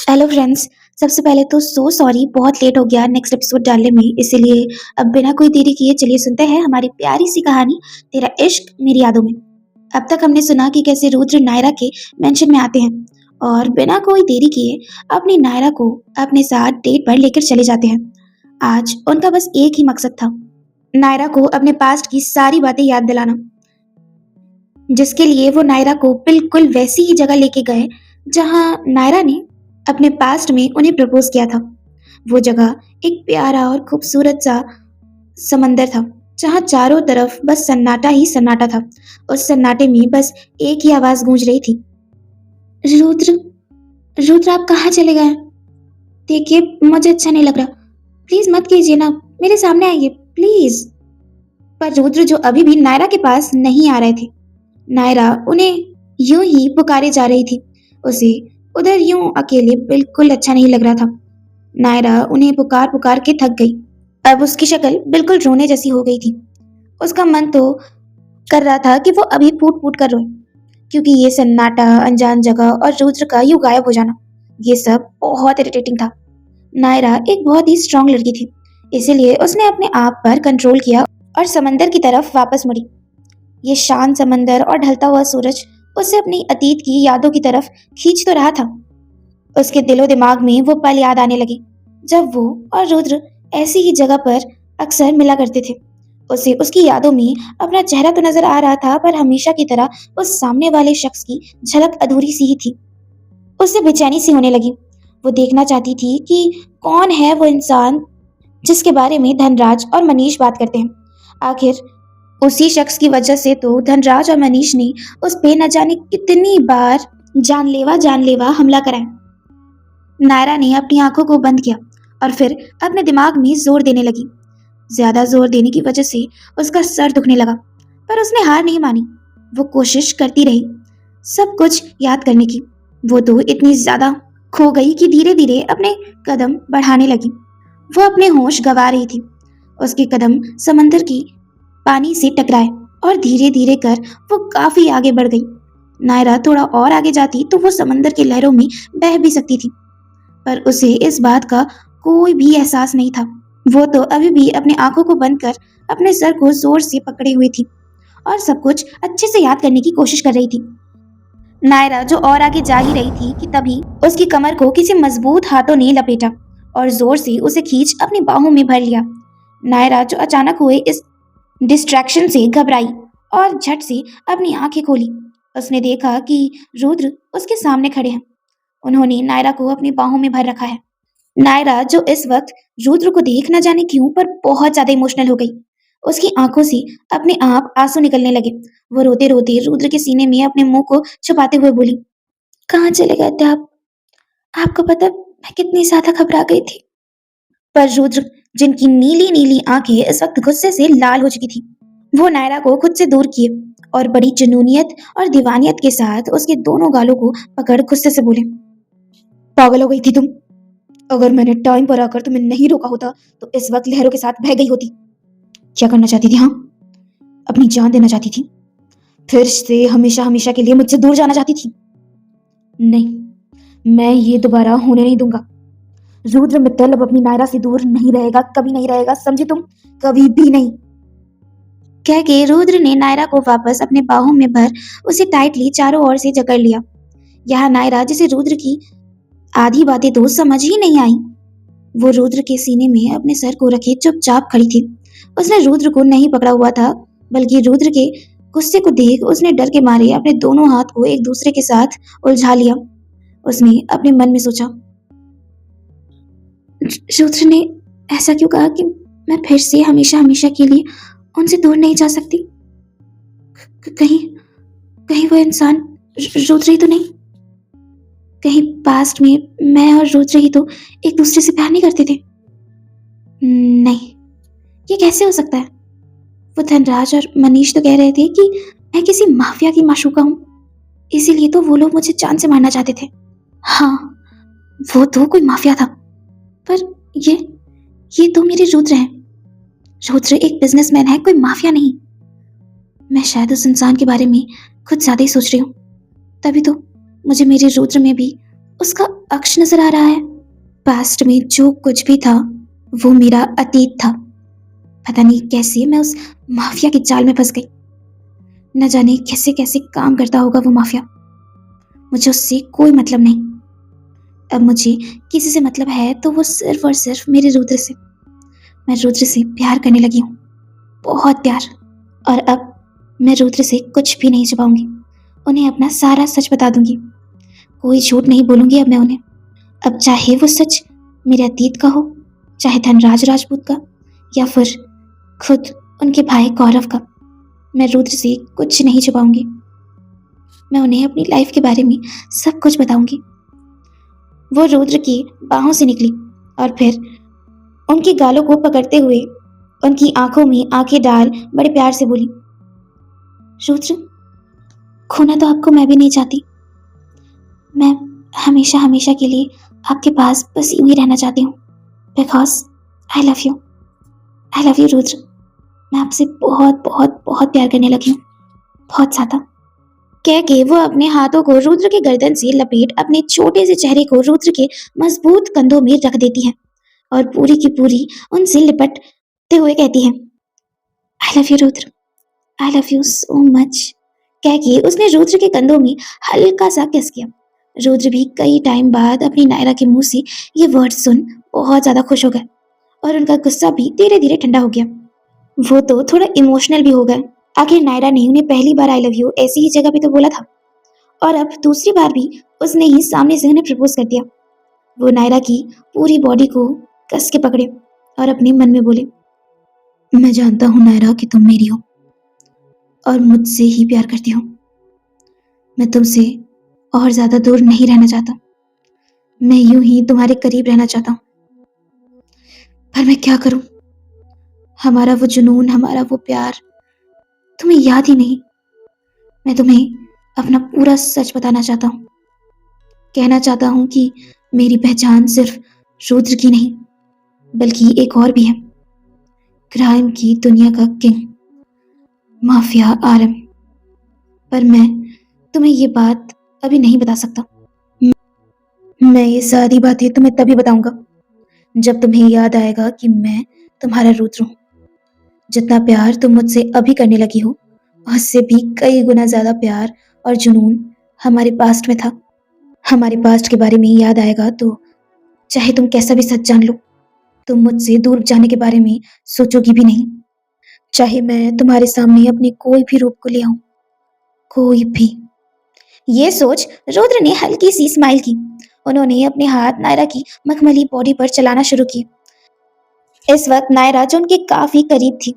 Hello friends. सबसे पहले तो सो सॉरी, बहुत लेट हो गया नेक्स्ट एपिसोड डालने में, इसीलिए अब बिना कोई देरी किए चलिए सुनते हैं हमारी प्यारी सी कहानी तेरा इश्क मेरी यादों में। अब तक हमने सुना कि कैसे रुद्र नायरा के मेंशन में आते हैं और बिना कोई देरी किए अपनी नायरा को अपने साथ डेट पर लेकर चले जाते हैं। आज उनका बस एक ही मकसद था, नायरा को अपने पास्ट की सारी बातें याद दिलाना, जिसके लिए वो नायरा को बिल्कुल वैसी ही जगह लेके गए जहां नायरा ने अपने पास्ट में उन्हें प्रपोज किया था। वो जगह एक प्यारा और खूबसूरत सा समंदर था जहां चारों तरफ बस सन्नाटा ही सन्नाटा था। उस सन्नाटे में बस एक ही आवाज गूंज रही थी, रुद्र, रुद्र आप कहाँ चले गए? देखिए मुझे अच्छा नहीं लग रहा, प्लीज मत कीजिए ना, मेरे सामने आइए प्लीज। पर रुद्र जो अभी भी नायरा के पास नहीं आ रहे थे। नायरा उन्हें यूं ही पुकारे जा रही थी। उसे उधर यूं अकेले बिल्कुल अच्छा नहीं लग रहा था। नायरा उन्हें पुकार पुकार के थक गई। अब उसकी शक्ल बिल्कुल रोने जैसी हो गई थी। उसका मन तो कर रहा था कि वो अभी फूट फूट कर रोए, क्योंकि ये सन्नाटा, अनजान जगह और रुद्र का यूं गायब हो जाना, ये सब बहुत इरिटेटिंग था। नायरा एक बहुत ही स्ट्रांग लड़की थी, इसीलिए उसने अपने आप पर कंट्रोल किया और समंदर की तरफ वापस मुड़ी। ये शांत समंदर और ढलता हुआ सूरज उसे अपनी अतीत की यादों की तरफ खींच तो रहा था। उसके दिलो दिमाग में वो पल याद आने लगे जब वो और रुद्र ऐसी ही जगह पर अक्सर मिला करते थे। उसे उसकी यादों में अपना चेहरा तो नजर आ रहा था, पर हमेशा की तरह उस सामने वाले शख्स की झलक अधूरी सी ही थी। उसे बेचैनी सी होने लगी। वो देखना चाहती थी कि कौन है वो इंसान जिसके बारे में धनराज और मनीष बात करते हैं। आखिर उसी शख्स की वजह से तो धनराज और मनीष ने उस पे न जाने कितनी बार जानलेवा हमला कराया। नायरा ने अपनी आंखों को बंद किया और फिर अपने दिमाग में जोर देने लगी। ज्यादा जोर देने की वजह से उसका सर दुखने लगा, पर उसने हार नहीं मानी। वो कोशिश करती रही सब कुछ याद करने की। वो तो इतनी ज्यादा खो गई कि धीरे धीरे अपने कदम बढ़ाने लगी। वो अपने होश गंवा रही थी। उसके कदम समंदर की पानी से टकराए और धीरे धीरे कर वो काफी आगे बढ़ गई। नायरा थोड़ा और आगे जाती तो वो समंदर की लहरों में बह भी सकती थी, पर उसे इस बात का कोई भी एहसास नहीं था। वो तो अभी भी अपनी आंखों को बंद कर अपने सर को जोर से पकड़े हुई थी और सब कुछ अच्छे से याद करने की कोशिश कर रही थी। नायरा जो और आगे जा ही रही थी कि तभी उसकी कमर को किसी मजबूत हाथों ने लपेटा और जोर से उसे खींच अपनी बाहों में भर लिया। नायरा जो अचानक हुए इस डिस्ट्रैक्शन से घबराई और झट से अपनी आंखें खोली। उसने देखा कि रुद्र उसके सामने खड़े हैं। उन्होंने नायरा को अपनी बाहों में भर रखा है। नायरा जो इस वक्त रुद्र को देख न जाने क्यों पर बहुत ज्यादा इमोशनल हो गई। उसकी आंखों से अपने आप आंसू निकलने लगे। वो रोते रोते रुद्र के सीने में अपने मुंह को छुपाते हुए बोली, कहाँ चले गए थे आप? आपको पता मैं कितनी ज्यादा घबरा गई थी। पर रुद्र, जिनकी नीली नीली आंखें इस वक्त गुस्से से लाल हो चुकी थी, वो नायरा को खुद से दूर किए और बड़ी जुनूनियत और दीवानियत के साथ उसके दोनों गालों को पकड़ गुस्से से बोले, पागल हो गई थी तुम? अगर मैंने टाइम पर आकर तुम्हें नहीं रोका होता तो इस वक्त लहरों के साथ बह गई होती। क्या करना चाहती थी? हाँ, अपनी जान देना चाहती थी? फिर से हमेशा हमेशा के लिए मुझसे दूर जाना चाहती थी? नहीं, मैं ये दोबारा होने नहीं दूंगा। रुद्र मित्तल अब अपनी नायरा से दूर नहीं रहेगा, कभी नहीं रहेगा, समझी तुम? कभी भी नहीं। कह के रुद्र ने नायरा को वापस अपने बाहों में भर उसे टाइटली चारों ओर से जकड़ लिया। यहाँ नायरा, जिसे रुद्र की आधी बातें तो समझ ही नहीं आई, वो रुद्र के सीने में अपने सर को रखे चुपचाप खड़ी थी। उसने रुद्र को नहीं पकड़ा हुआ था, बल्कि रुद्र के गुस्से को देख उसने डर के मारे अपने दोनों हाथ को एक दूसरे के साथ उलझा लिया। उसने अपने मन में सोचा, रुद्र ने ऐसा क्यों कहा कि मैं फिर से हमेशा हमेशा के लिए उनसे दूर नहीं जा सकती? कहीं कहीं वो इंसान रुद्र ही तो नहीं? कहीं पास्ट में मैं और रुद्र ही तो एक दूसरे से प्यार नहीं करते थे? नहीं, ये कैसे हो सकता है? वो धनराज और मनीष तो कह रहे थे कि मैं किसी माफिया की माशूका हूँ, इसीलिए तो वो लोग मुझे जान से मारना चाहते थे। हाँ, वो तो कोई माफिया था, पर ये तो मेरे रुद्र हैं। रुद्र एक बिजनेसमैन है, कोई माफिया नहीं। मैं शायद उस इंसान के बारे में कुछ ज्यादा ही सोच रही हूँ, तभी तो मुझे मेरे रुद्र में भी उसका अक्ष नजर आ रहा है। पास्ट में जो कुछ भी था वो मेरा अतीत था। पता नहीं कैसे मैं उस माफिया की जाल में फंस गई। न जाने कैसे कैसे काम करता होगा वो माफिया। मुझे उससे कोई मतलब नहीं। अब मुझे किसी से मतलब है तो वो सिर्फ और सिर्फ मेरे रुद्र से। मैं रुद्र से प्यार करने लगी हूँ, बहुत प्यार। और अब मैं रुद्र से कुछ भी नहीं छुपाऊंगी। उन्हें अपना सारा सच बता दूंगी। कोई झूठ नहीं बोलूंगी अब मैं उन्हें। अब चाहे वो सच मेरे अतीत का हो, चाहे धनराज राजपूत का, या फिर खुद उनके भाई गौरव का, मैं रुद्र से कुछ नहीं छुपाऊंगी। मैं उन्हें अपनी लाइफ के बारे में सब कुछ बताऊंगी। वो रुद्र की बाहों से निकली और फिर उनके गालों को पकड़ते हुए उनकी आंखों में आंखें डाल बड़े प्यार से बोली, रुद्र, खोना तो आपको मैं भी नहीं चाहती। मैं हमेशा हमेशा के लिए आपके पास बस यूं ही रहना चाहती हूँ, because I love you. I love you Rudra. मैं आपसे बहुत बहुत बहुत प्यार करने लगी हूँ, बहुत ज्यादा। कह के वो अपने हाथों को रुद्र के गर्दन से लपेट अपने छोटे से चेहरे को रुद्र के मजबूत कंधों में रख देती है और पूरी की पूरी उनसे लिपटते हुए कहती है, I love you Rudra, I love you so much. कह के उसने रुद्र के कंधों में हल्का सा किस किया। रुद्र भी कई टाइम बाद अपनी नायरा के मुंह से ये वर्ड सुन बहुत ज्यादा खुश हो गए और उनका गुस्सा भी धीरे धीरे ठंडा हो गया। वो तो थोड़ा इमोशनल भी हो गए। आखिर नायरा ने उन्हें पहली बार आई लव यू ऐसी ही जगह पे तो बोला था, और अब दूसरी बार भी उसने ही सामने से उन्हें प्रपोज कर दिया। वो नायरा की पूरी बॉडी को कस के पकड़े और अपने मन में बोले, मैं जानता हूँ नायरा कि तुम मेरी हो और मुझसे ही प्यार करती हो। मैं तुमसे और ज्यादा दूर नहीं रहना चाहता। मैं यूं ही तुम्हारे करीब रहना चाहता हूँ। पर मैं क्या करूं? हमारा वो जुनून, हमारा वो प्यार तुम्हें याद ही नहीं। मैं तुम्हें अपना पूरा सच बताना चाहता हूँ। कहना चाहता हूँ कि मेरी पहचान सिर्फ रुद्र की नहीं, बल्कि एक और भी है, क्राइम की दुनिया का किंग, माफिया आरम। पर मैं तुम्हें ये बात अभी नहीं बता सकता। मैं ये सारी बातें तुम्हें तभी बताऊंगा जब तुम्हें याद आएगा कि मैं तुम्हारा रुद्र हूँ। जितना प्यार तुम मुझसे अभी करने लगी हो, उससे भी कई गुना ज्यादा प्यार और जुनून हमारे पास्ट में था। हमारे पास्ट के बारे में याद आएगा तो चाहे तुम कैसा भी सच जान लो, तुम मुझसे दूर जाने के बारे में सोचोगी भी नहीं। चाहे मैं तुम्हारे सामने अपने कोई भी रूप को ले आऊं, कोई भी। ये सोच रुद्र ने हल्की सी स्माइल की। उन्होंने अपने हाथ नायरा की मखमली बॉडी पर चलाना शुरू किए। इस वक्त नायरा जो उनके काफी करीब थी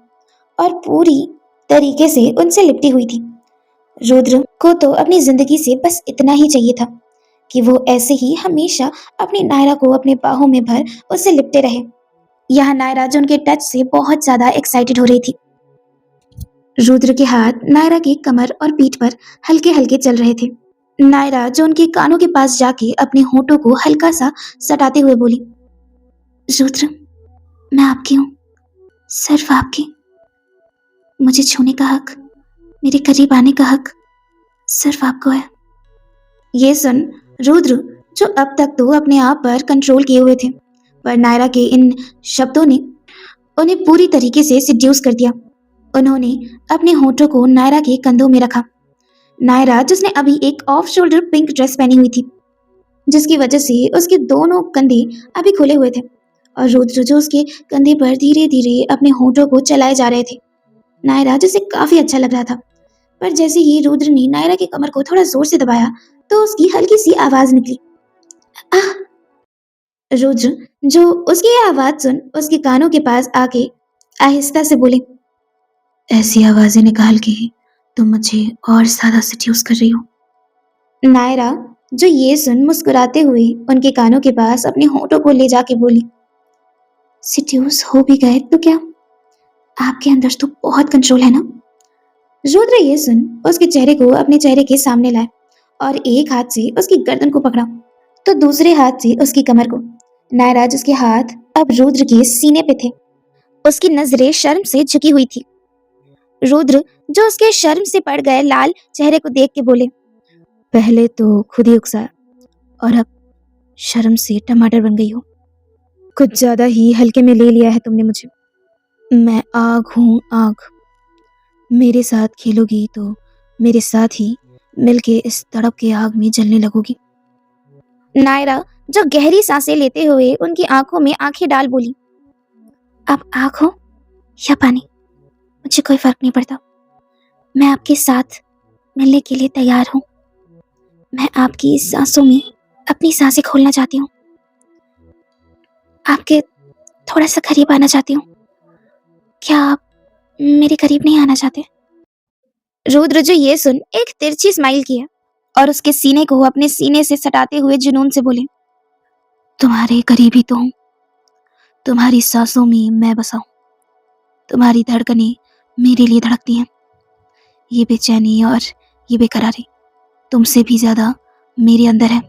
और पूरी तरीके से उनसे लिपटी हुई थी। रुद्र को तो अपनी जिंदगी से बस इतना ही चाहिए था कि वो ऐसे ही हमेशा अपनी नायरा को अपने बाहों में भर उससे लिपटे रहे। यहाँ नायरा जो उनके टच से बहुत ज्यादा एक्साइटेड हो रही थी। रुद्र के हाथ नायरा की कमर और पीठ पर हल्के हल्के चल रहे थे। नायरा जो उनके कानों के पास जाके अपने होठों को हल्का सा सटाते हुए बोली, रुद्र, मैं आपकी हूँ, सिर्फ आपकी। मुझे छूने का हक, मेरे करीब आने का हक सिर्फ आपको है। ये सुन रुद्र, जो अब तक तो अपने आप पर कंट्रोल किए हुए थे, पर नायरा के इन शब्दों ने उन्हें पूरी तरीके से सिड्यूस कर दिया। उन्होंने अपने होठों को नायरा के कंधों में रखा। नायरा जिसने अभी एक ऑफ शोल्डर पिंक ड्रेस पहनी हुई थी, जिसकी वजह से उसके दोनों कंधे अभी खुले हुए थे, और रुद्र जो उसके कंधे पर धीरे धीरे अपने होठों को चलाए जा रहे थे। नायरा जिसे काफी अच्छा लग रहा था, पर जैसे ही रुद्र ने नायरा की कमर को थोड़ा जोर से दबाया तो उसकी हल्की सी आवाज निकली, आह। रुद्र जो उसकी यह आवाज सुन उसके कानों के पास आके आहिस्ता से बोले, ऐसी आवाजें निकाल के तुम मुझे और ज्यादा सिड्यूस कर रही हो। नायरा जो ये सुन मुस्कुराते हुए उनके कानों के पास अपने होठों को ले जाके बोली, सिड्यूस हो भी गए तो क्या, आपके अंदर तो बहुत कंट्रोल है ना। रुद्र ये सुन उसके चेहरे को अपने चेहरे के सामने लाए और एक हाथ से उसकी गर्दन को पकड़ा तो दूसरे हाथ से उसकी कमर को। नायरा जिसके हाथ अब रुद्र के सीने पे थे, उसकी नजरें शर्म से झुकी हुई थी। रुद्र जो उसके शर्म से पड़ गए लाल चेहरे को देख के बोले, पहले तो खुद ही उकसाया और अब शर्म से टमाटर बन गई हो। कुछ ज्यादा ही हल्के में ले लिया है तुमने मुझे। मैं आग हूँ, आग। मेरे साथ खेलोगी तो मेरे साथ ही मिलके इस तड़प के आग में जलने लगोगी। नायरा जो गहरी सांसें लेते हुए उनकी आंखों में आंखें डाल बोली, आप आग हो या पानी, मुझे कोई फर्क नहीं पड़ता। मैं आपके साथ मिलने के लिए तैयार हूँ। मैं आपकी सांसों में अपनी सांसें खोलना चाहती हूँ। आपके थोड़ा सा करीब आना चाहती हूँ। क्या आप मेरे करीब नहीं आना चाहते? रुद्र जो ये सुन एक तिरछी स्माइल किया और उसके सीने को अपने सीने से सटाते हुए जुनून से बोले, तुम्हारे करीब ही तो हूँ। तुम्हारी सांसों में मैं बसा हूँ। तुम्हारी धड़कनें मेरे लिए धड़कती हैं। ये बेचैनी और ये बेकरारी तुमसे भी ज्यादा मेरे अंदर है।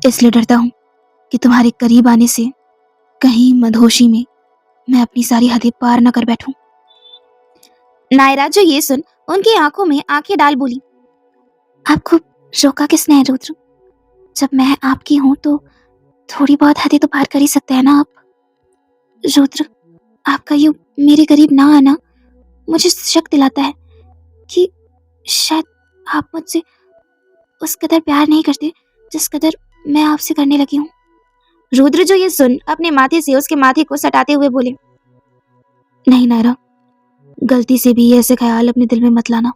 इसलिए डरता हूँ कि तुम्हारे करीब आने से कहीं मदहोशी में मैं अपनी सारी हदें पार न कर बैठूं। नायरा जो ये सुन उनकी आंखों में आंखें डाल बोली, आपको रोका किसने है रुद्र? जब मैं आपकी हूं तो थोड़ी बहुत हदें तो पार कर ही सकते हैं ना आप। रुद्र, आपका यूं मेरे करीब ना आना मुझे शक दिलाता है कि शायद आप मुझसे उस कदर प्यार नहीं करते जिस कदर मैं आपसे करने लगी हूँ। रुद्र जो ये सुन अपने माथे से उसके माथे को सटाते हुए बोले, नहीं नायरा, गलती से भी ऐसे ख्याल अपने दिल में मत लाना।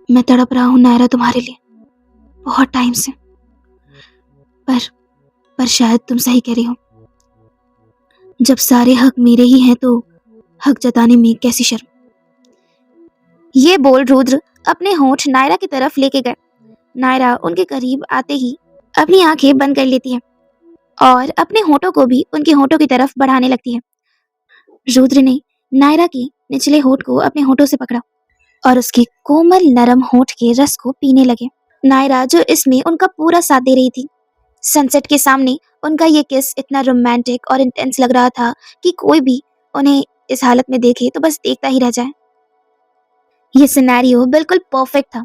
मैं तड़प रहा हूँ नायरा तुम्हारे लिए बहुत टाइम से। पर शायद तुम सही कह रही हो। जब सारे हक मेरे ही हैं तो हक जताने में कैसी शर्म। ये बोल रुद्र अपने होंठ नायरा की तरफ लेके गए। नायरा उनके करीब आते ही अपनी आंखें बंद कर लेती है और अपने होठों को भी उनके होठों की तरफ बढ़ाने लगती है। रुद्र ने नायरा के निचले होठ को अपने होठों से पकड़ा और उसके कोमल नरम होठ के रस को पीने लगे। नायरा जो इसमें उनका पूरा साथ दे रही थी। सनसेट के सामने उनका ये किस इतना रोमांटिक और इंटेंस लग रहा था कि कोई भी उन्हें इस हालत में देखे तो बस देखता ही रह जाए। ये सिनेरियो बिल्कुल परफेक्ट था,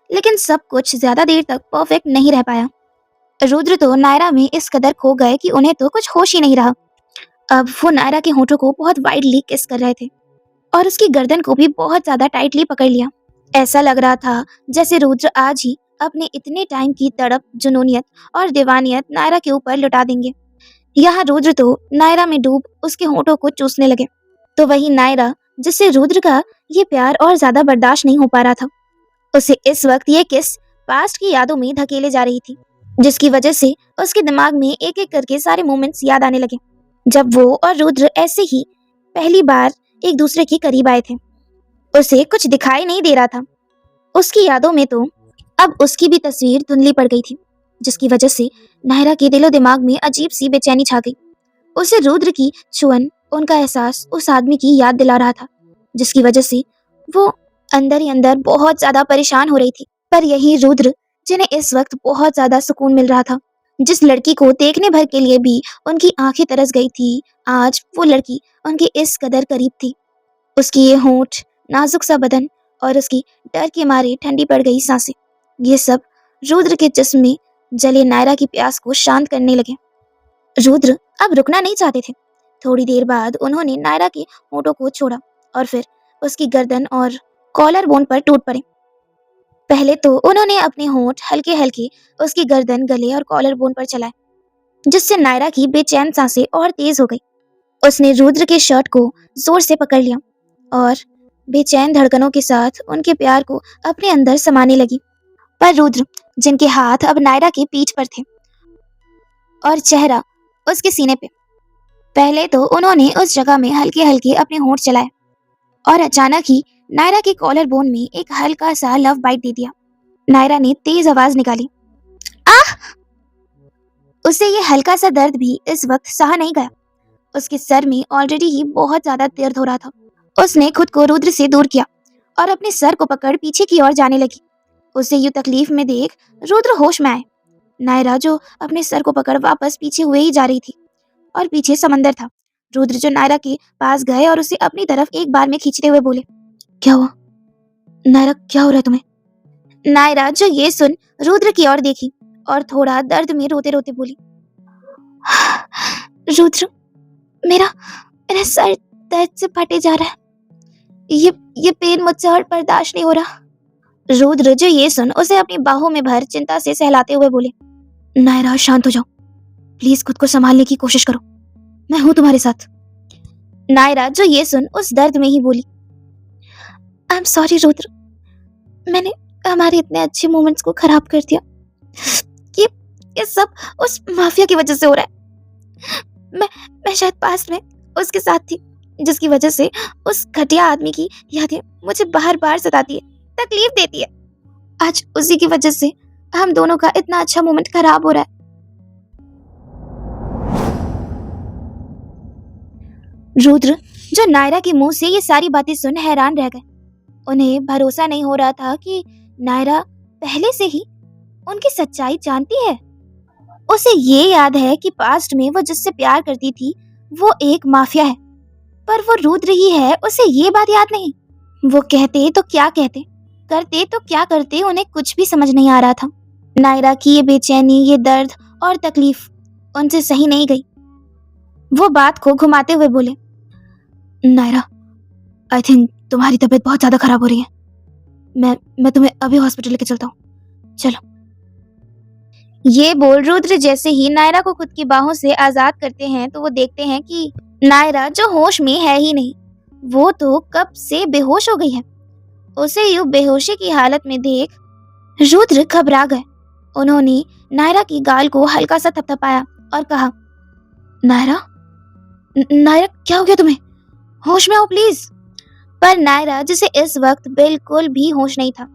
लेकिन सब कुछ ज्यादा देर तक परफेक्ट नहीं रह पाया। रुद्र तो नायरा में इस कदर खो गए कि उन्हें तो कुछ होश ही नहीं रहा। अब वो नायरा के होठों को बहुत वाइडली किस कर रहे थे और उसकी गर्दन को भी बहुत ज्यादा टाइटली पकड़ लिया। ऐसा लग रहा था जैसे रुद्र आज ही अपने इतने टाइम की तड़प, जुनूनियत और दीवानियत नायरा के ऊपर लुटा देंगे। यहाँ रुद्र तो नायरा में डूब उसके होठों को चूसने लगे, तो वही नायरा जिससे रुद्र का ये प्यार और ज्यादा बर्दाश्त नहीं हो पा रहा था, उसे इस वक्त ये किस पास्ट की यादों में धकेले जा रही थी, जिसकी वजह से उसके दिमाग में एक एक करके सारे मोमेंट्स याद आने लगे जब वो और रुद्र ऐसे ही पहली बार एक दूसरे के करीब आए थे। उसे कुछ दिखाई नहीं दे रहा था। उसकी यादों में तो अब उसकी भी तस्वीर धुंधली पड़ गई थी, जिसकी वजह से नायरा के दिलो दिमाग में अजीब सी बेचैनी छा गई। उसे रुद्र की छुअन, उनका एहसास उस आदमी की याद दिला रहा था, जिसकी वजह से वो अंदर ही अंदर बहुत ज्यादा परेशान हो रही थी। पर यही रुद्र जिन्हें इस वक्त बहुत ज्यादा सुकून मिल रहा था, जिस लड़की को देखने भर के लिए भी उनकी आंखें तरस गई थी, आज वो लड़की उनके इस कदर करीब थी। उसकी ये होंठ, नाजुक सा बदन और उसकी डर के मारे ठंडी पड़ गई सांसें, ये सब रुद्र के जिस्म में जले नायरा की प्यास को शांत करने लगे। रुद्र अब रुकना नहीं चाहते थे। थोड़ी देर बाद उन्होंने नायरा के होठों को छोड़ा और फिर उसकी गर्दन और कॉलर बोन पर टूट पड़े। पहले तो उन्होंने अपने होंठ हल्के हल्के उसकी गर्दन, गले और कॉलर बोन पर चलाए, जिससे नायरा की बेचैन सांसें और तेज हो गई। उसने रुद्र के शर्ट को जोर से पकड़ लिया और बेचैन धड़कनों के साथ उनके प्यार को अपने अंदर समाने लगी। पर रुद्र, जिनके हाथ अब नायरा के पीठ पर थे और चेहरा उसके सीने पे, पहले तो उन्होंने उस जगह में हल्के हल्के अपने होंठ चलाए और अचानक ही नायरा के कॉलर बोन में एक हल्का सा लव बाइट दे दिया। नायरा ने तेज आवाज निकाली, आह! उसे ये हल्का सा दर्द भी इस वक्त सहा नहीं गया। उसके सर में ऑलरेडी ही बहुत ज्यादा दर्द हो रहा था। उसने खुद को रुद्र से दूर किया और अपने सर को पकड़ पीछे की ओर जाने लगी। उसे यूं तकलीफ में देख रुद्र होश में आए। नायरा जो अपने सर को पकड़ वापस पीछे हुए ही जा रही थी और पीछे समंदर था। रुद्र जो नायरा के पास गए और उसे अपनी तरफ एक बार में खींचते हुए बोले, क्या हुआ नायरा, क्या हो रहा है तुम्हें? नायरा जो ये सुन रुद्र की ओर देखी और थोड़ा दर्द में रोते रोते बोली, रुद्र, मेरा मेरा सर दर्द से फटे जा रहा है। ये पेन मुझसे और बर्दाश्त नहीं हो रहा। रुद्र जो ये सुन उसे अपनी बाहों में भर चिंता से सहलाते हुए बोले, नायरा शांत हो जाओ, प्लीज खुद को संभालने की कोशिश करो, मैं हूं तुम्हारे साथ। नायरा जो ये सुन उस दर्द में ही बोली, आई एम सॉरी रुद्र, मैंने हमारे इतने अच्छे मोमेंट्स को खराब कर दिया। ये ये सब उस माफिया की वजह से हो रहा है। मैं शायद पास्ट में उसके साथ थी, जिसकी वजह से उस घटिया आदमी की यादें मुझे बार बार सताती है, तकलीफ देती है। आज उसी की वजह से हम दोनों का इतना अच्छा मोमेंट खराब हो रहा है। रुद्र जो नायरा के मुंह से ये सारी बातें सुन हैरान रह गए। उन्हें भरोसा नहीं हो रहा था कि नायरा पहले से ही उनकी सच्चाई जानती है। उसे ये याद है कि पास्ट में वो जिससे प्यार करती थी वो एक माफिया है, पर वो रुद्र ही है, उसे ये बात याद नहीं। वो कहते तो क्या कहते, करते तो क्या करते, उन्हें कुछ भी समझ नहीं आ रहा था। नायरा की ये बेचैनी, ये दर्द और तकलीफ उनसे सही नहीं गई। वो बात को घुमाते हुए बोले, नायरा, आई थिंक तुम्हारी तबीयत बहुत ज्यादा खराब हो रही है। मैं तुम्हें अभी हॉस्पिटल लेके चलता हूँ, चलो। ये बोल रुद्र जैसे ही नायरा को खुद की बाहों से आजाद करते हैं तो वो देखते हैं कि नायरा जो होश में है ही नहीं, वो तो कब से बेहोश हो गई है। उसे यूं बेहोशी की हालत में देख रुद्र घबरा गए। उन्होंने नायरा की गाल को हल्का सा थपथपाया और कहा, नायरा, नायरा क्या हो गया तुम्हें? होश में आओ प्लीज। पर नायरा जिसे इस वक्त बिल्कुल भी होश नहीं था।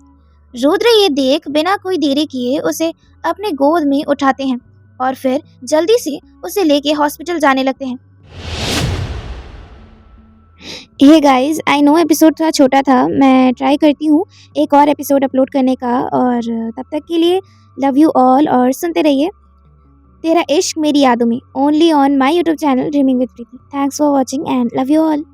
रुद्र ये देख बिना कोई देरी किए उसे अपने गोद में उठाते हैं और फिर जल्दी से उसे लेके हॉस्पिटल जाने लगते हैं। Hey guys, I know episode थोड़ा छोटा था, मैं ट्राई करती हूँ एक और एपिसोड अपलोड करने का, और तब तक के लिए लव यू ऑल और सुनते रहिए तेरा इश्क मेरी यादों में, only on my YouTube channel dreaming with Preeti. Thanks for watching and love you all.